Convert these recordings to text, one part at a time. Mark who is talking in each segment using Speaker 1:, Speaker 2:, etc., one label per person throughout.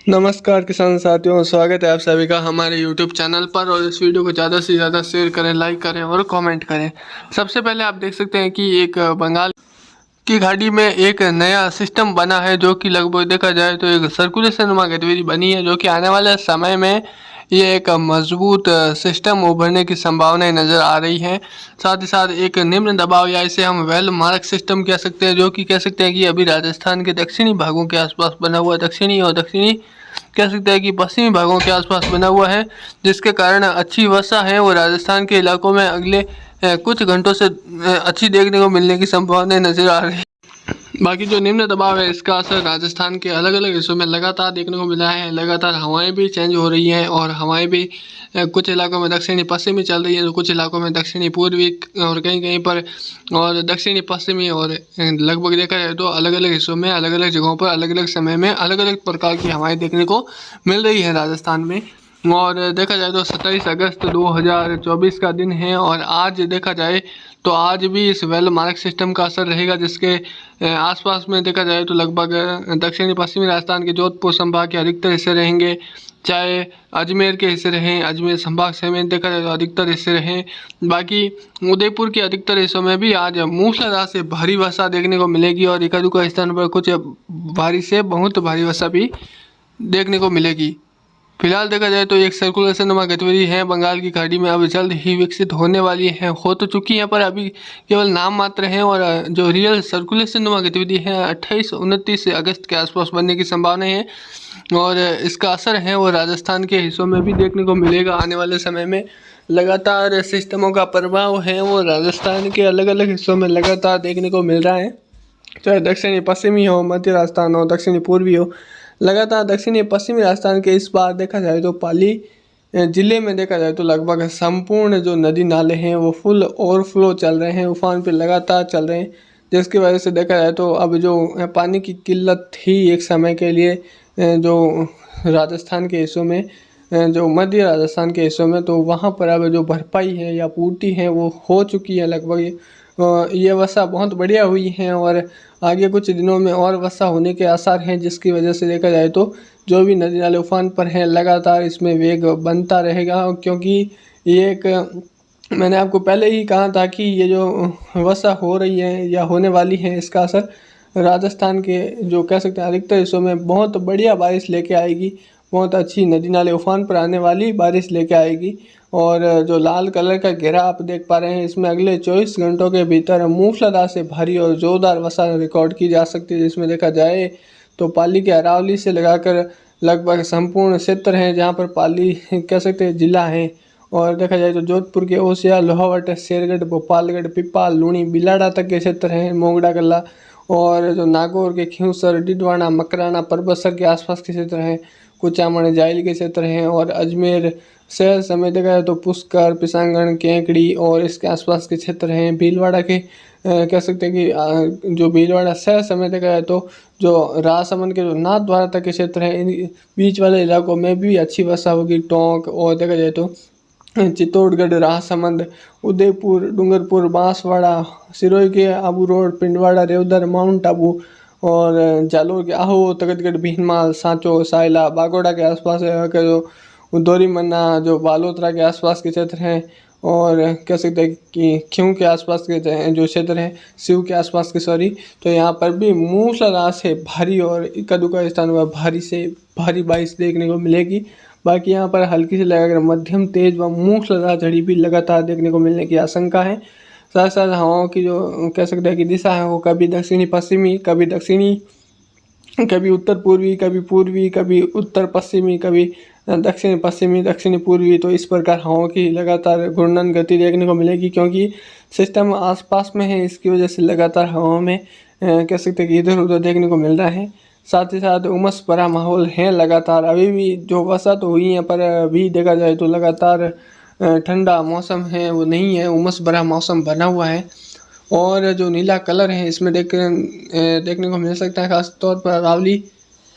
Speaker 1: नमस्कार किसान साथियों, स्वागत है आप सभी का हमारे YouTube चैनल पर। और इस वीडियो को ज़्यादा से ज़्यादा शेयर करें, लाइक करें और कमेंट करें। सबसे पहले आप देख सकते हैं कि एक बंगाल की खाड़ी में एक नया सिस्टम बना है, जो कि लगभग देखा जाए तो एक सर्कुलेशन नुमा गतिविधि बनी है, जो कि आने वाले समय में ये एक मजबूत सिस्टम उभरने की संभावनाएं नज़र आ रही हैं। साथ ही साथ एक निम्न दबाव या इसे हम वेल मार्क सिस्टम कह सकते हैं, जो कि कह सकते हैं कि अभी राजस्थान के दक्षिणी भागों के आसपास बना हुआ, दक्षिणी कह सकते हैं कि पश्चिमी भागों के आसपास बना हुआ है, जिसके कारण अच्छी वर्षा है वो राजस्थान के इलाकों में अगले कुछ घंटों से अच्छी देखने को मिलने की संभावनाएं नज़र आ रही है। बाकी जो निम्न दबाव है, इसका असर राजस्थान के अलग अलग हिस्सों में लगातार देखने को मिला है। लगातार हवाएं भी चेंज हो रही हैं और हवाएं भी कुछ इलाकों में दक्षिणी पश्चिमी चल रही है, तो कुछ इलाकों में दक्षिणी पूर्वी और कहीं कहीं पर और दक्षिणी पश्चिमी, और लगभग देखा जाए तो अलग अलग हिस्सों में अलग अलग जगहों पर अलग अलग समय में अलग अलग प्रकार की हवाएं देखने को मिल रही है राजस्थान में। और देखा जाए तो 27 अगस्त 2024 का दिन है, और आज देखा जाए तो आज भी इस वेल मार्क सिस्टम का असर रहेगा, जिसके आसपास में देखा जाए तो लगभग दक्षिणी पश्चिमी राजस्थान के जोधपुर संभाग के अधिकतर हिस्से रहेंगे, चाहे अजमेर के हिस्से रहें, अजमेर संभाग से में देखा जाए तो अधिकतर हिस्से रहें। बाकी उदयपुर के अधिकतर हिस्सों में भी आज मूसलाधार से भारी वर्षा देखने को मिलेगी, और एकाध स्थान पर कुछ भारी से बहुत भारी वर्षा भी देखने को मिलेगी। फिलहाल देखा जाए तो एक सर्कुलेशन नुमा गतिविधि है बंगाल की खाड़ी में, अब जल्द ही विकसित होने वाली है, हो तो चुकी है, पर अभी केवल नाम मात्र है। और जो रियल सर्कुलेशन नुमा गतिविधि है 28-29 अगस्त के आसपास बनने की संभावना है, और इसका असर है वो राजस्थान के हिस्सों में भी देखने को मिलेगा आने वाले समय में। लगातार सिस्टमों का प्रभाव है वो राजस्थान के अलग अलग हिस्सों में लगातार देखने को मिल रहा है, चाहे दक्षिणी पश्चिमी हो, मध्य राजस्थान हो, दक्षिणी पूर्वी हो। लगातार दक्षिणी पश्चिमी राजस्थान के इस बार देखा जाए तो पाली जिले में देखा जाए तो लगभग संपूर्ण जो नदी नाले हैं वो फुल ओवरफ्लो चल रहे हैं, उफान पे लगातार चल रहे हैं, जिसकी वजह से देखा जाए तो अब जो पानी की किल्लत थी एक समय के लिए जो राजस्थान के हिस्सों में, जो मध्य राजस्थान के हिस्सों में, तो वहाँ पर अब जो भरपाई है या पूर्ति है वो हो चुकी है लगभग। ये वर्षा बहुत बढ़िया हुई है, और आगे कुछ दिनों में और वर्षा होने के आसार हैं, जिसकी वजह से देखा जाए तो जो भी नदी नाले उफान पर हैं लगातार इसमें वेग बनता रहेगा। क्योंकि ये एक मैंने आपको पहले ही कहा था कि ये जो वर्षा हो रही है या होने वाली है, इसका असर राजस्थान के जो कह सकते हैं अधिकतर हिस्सों में बहुत बढ़िया बारिश लेके आएगी, बहुत अच्छी नदी नाले उफान पर आने वाली बारिश लेके आएगी। और जो लाल कलर का घेरा आप देख पा रहे हैं, इसमें अगले 24 घंटों के भीतर मूसलाधार से भारी और जोरदार वर्षा रिकॉर्ड की जा सकती है, जिसमें देखा जाए तो पाली के अरावली से लगाकर लगभग संपूर्ण क्षेत्र हैं जहाँ पर पाली कह सकते हैं जिला है। और देखा जाए तो जोधपुर के ओसिया, लोहावट, शेरगढ़, भोपालगढ़, पिपाल, लूणी, बिलाड़ा तक के क्षेत्र हैं, मोगड़ा कला, और जो नागौर के खींवसर, डिडवाना, मकराना, परबसर के आसपास के क्षेत्र हैं, कुचामण, जाइल के क्षेत्र हैं, और अजमेर शहर समेत देखा जाए तो पुष्कर, पिसांगण, केकड़ी और इसके आसपास के क्षेत्र हैं। भीलवाड़ा के कह सकते हैं कि जो भीलवाड़ा शहर समेत देखा जाए तो जो राजसमंद के जो नाथ द्वारा तक के क्षेत्र हैं, इन बीच वाले इलाकों में भी अच्छी वर्षा होगी। टोंक और देखा जाए तो चित्तौड़गढ़, राजसमंद, उदयपुर, डूंगरपुर, बांसवाड़ा, सिरोही के आबू रोड, पिंडवाड़ा, रेवदर, माउंट आबू और जालोर के आहो, तगतगढ़, भीनमाल, सांचो, सायला, बागोड़ा के आसपास का जो उदौरी मन्ना, जो बालोतरा के आसपास के क्षेत्र हैं, और कह सकते हैं कि खींव के आसपास के जो क्षेत्र हैं, शिव के आसपास के सॉरी, तो यहाँ पर भी मूसलाधार से भारी और इक्का दुक्का स्थानों पर भारी से भारी बारिश देखने को मिलेगी। बाकी यहाँ पर हल्की से लगाकर मध्यम तेज व मूसलाधार झड़ी भी लगातार देखने को मिलने की आशंका है। साथ साथ हवाओं की जो कह सकते हैं कि दिशा है वो कभी दक्षिणी पश्चिमी, कभी दक्षिणी, कभी उत्तर पूर्वी, कभी पूर्वी, कभी उत्तर पश्चिमी, कभी दक्षिण पश्चिमी, दक्षिणी पूर्वी, तो इस प्रकार हवाओं की लगातार घूर्णन गति देखने को मिलेगी। क्योंकि सिस्टम आसपास में है, इसकी वजह से लगातार हवाओं में कह सकते हैं कि इधर उधर देखने को मिल रहा है। साथ ही साथ उमस भरा माहौल है लगातार, अभी भी जो वर्षा तो हुई है पर अभी देखा जाए तो लगातार ठंडा मौसम है वो नहीं है, उमस भरा मौसम बना हुआ है। और जो नीला कलर है इसमें देखने को मिल सकता है, खास तौर पर अरावली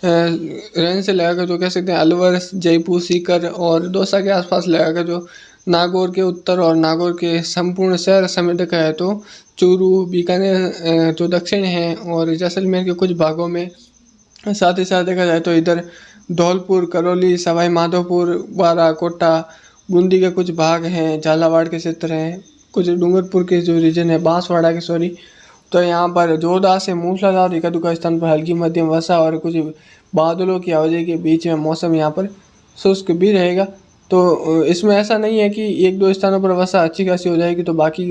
Speaker 1: रेंज से लगाकर जो कह सकते हैं अलवर, जयपुर, सीकर और दौसा के आसपास लगाकर जो नागौर के उत्तर और नागौर के संपूर्ण शहर समेत देखा है तो चूरू, बीकानेर जो दक्षिण है और जैसलमेर के कुछ भागों में साथ ही साथ देखा जाए तो इधर धौलपुर, करौली, सवाई माधोपुर, बारा, कोटा, बूंदी के कुछ भाग हैं, झालावाड़ के क्षेत्र हैं, कुछ डूंगरपुर के जो रीजन है, बांसवाड़ा के सॉरी, तो यहाँ पर जोरदार से मूसलाधार एका दुका स्थान पर हल्की मध्यम वर्षा और कुछ बादलों की आवाजाही के बीच में मौसम यहाँ पर शुष्क भी रहेगा। तो इसमें ऐसा नहीं है कि एक दो स्थानों पर वर्षा अच्छी खासी हो जाएगी तो बाकी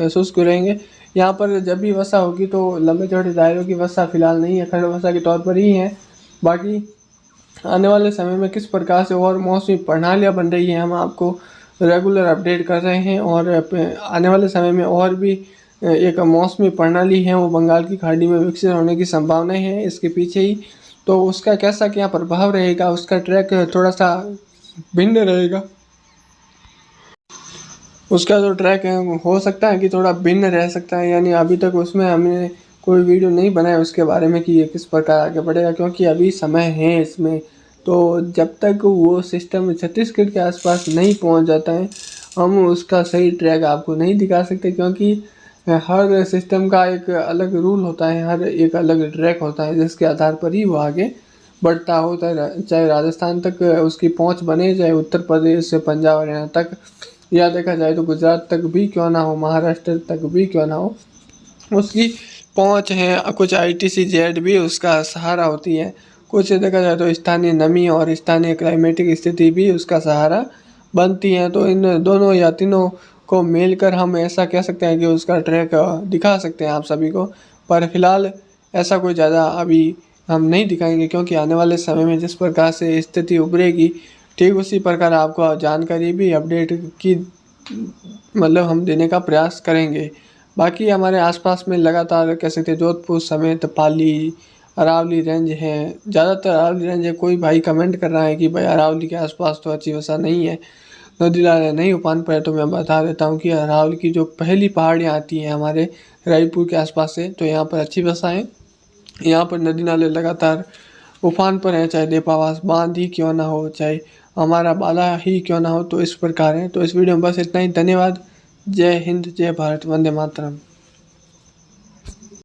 Speaker 1: शुष्क रहेंगे। यहाँ पर जब भी वर्षा होगी तो लंबे चौड़े दायरों की वर्षा फिलहाल नहीं है, खंड वर्षा के तौर पर ही है। बाकी आने वाले समय में किस प्रकार से और मौसमी प्रणालियाँ बन रही हैं हम आपको रेगुलर अपडेट कर रहे हैं, और आने वाले समय में और भी एक मौसमी प्रणाली है वो बंगाल की खाड़ी में विकसित होने की संभावनाएं हैं इसके पीछे ही। तो उसका कैसा क्या प्रभाव रहेगा, उसका ट्रैक थोड़ा सा भिन्न रहेगा, उसका जो ट्रैक है हो सकता है कि थोड़ा भिन्न रह सकता है। यानी अभी तक उसमें हमने कोई वीडियो नहीं बनाया उसके बारे में कि ये किस प्रकार आगे बढ़ेगा, क्योंकि अभी समय है इसमें। तो जब तक वो सिस्टम छत्तीसगढ़ के आसपास नहीं पहुंच जाता है हम उसका सही ट्रैक आपको नहीं दिखा सकते, क्योंकि हर सिस्टम का एक अलग रूल होता है, हर एक अलग ट्रैक होता है जिसके आधार पर ही वो आगे बढ़ता होता है। चाहे राजस्थान तक उसकी पहुंच बने, चाहे उत्तर प्रदेश से पंजाब हरियाणा तक, या देखा जाए तो गुजरात तक भी क्यों ना हो, महाराष्ट्र तक भी क्यों ना हो, उसकी पहुंच है। कुछ ITCZ भी उसका सहारा होती है, कुछ देखा जाए तो स्थानीय नमी और स्थानीय क्लाइमेटिक स्थिति भी उसका सहारा बनती हैं। तो इन दोनों या तीनों को मिलकर हम ऐसा कह सकते हैं कि उसका ट्रैक दिखा सकते हैं आप सभी को। पर फिलहाल ऐसा कोई ज़्यादा अभी हम नहीं दिखाएंगे, क्योंकि आने वाले समय में जिस प्रकार से स्थिति उभरेगी ठीक उसी प्रकार आपको जानकारी भी अपडेट की मतलब हम देने का प्रयास करेंगे। बाकी हमारे आसपास में लगातार कह सकते हैं जोधपुर समेत पाली, अरावली रेंज है, ज़्यादातर अरावली रेंज है। कोई भाई कमेंट कर रहा है कि भाई अरावली के आसपास तो अच्छी वर्षा नहीं है, नदी नाले नहीं उफान पर, तो मैं बता देता हूँ कि अरावली की जो पहली पहाड़ियाँ आती हैं हमारे रायपुर के आसपास से, तो यहाँ पर अच्छी वर्षा है। यहाँ पर नदी नाले लगातार उफान पर हैं, चाहे देपावास बांध ही क्यों ना हो, चाहे हमारा बाला ही क्यों ना हो, तो इस प्रकार है। तो इस वीडियो में बस इतना ही। धन्यवाद। जय हिंद, जय भारत, वंदे मातरम।